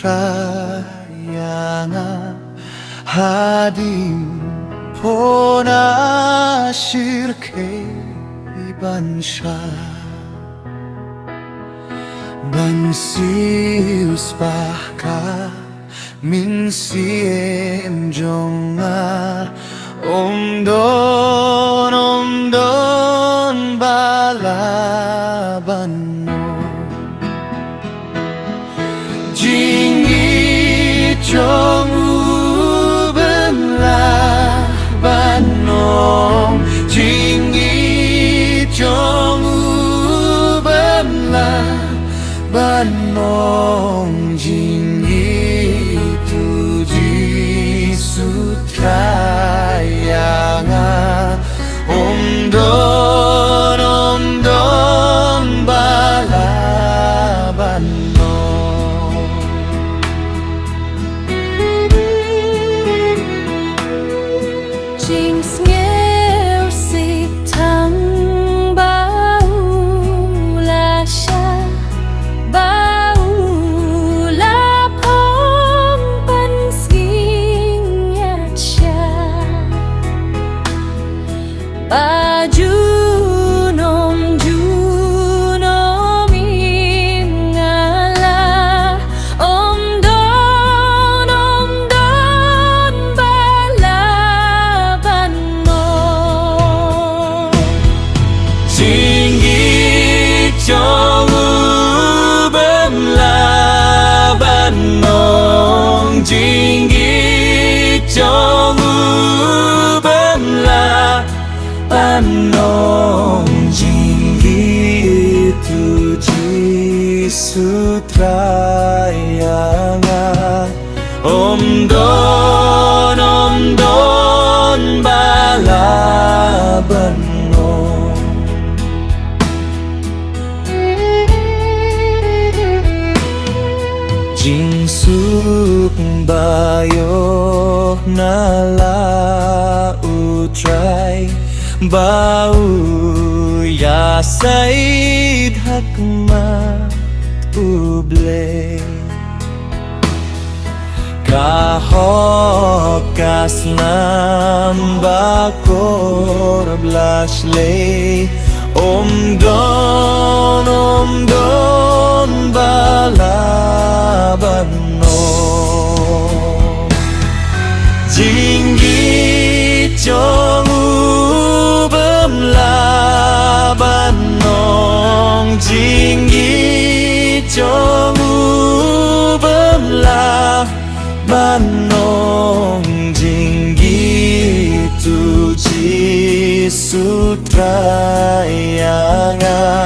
Sutrayanga hadim ponashir kebansha bansius bahka minsiem jonga omdon balabano jingi jongu benlah banong jingi jongu benlah banong jingi tuji sutrayanga omdon balabano Jinx nghèo xịt thăng bao là xa bao là phong bắn skin nhạt xa ba junom im ngala om don balaban mo Jingi jongu bemlaban nong Jingi jongu bemlaban nong Jingi tuji sutrayanga omdon balaban nong Jing suk bayo nala utrai bau ya said hakmat uble kahokas nambakor blasle omdon balaban nong Jingi jongu bemlaban nong Jingi jongu bemlaban nong Jingi tuji sutrayanga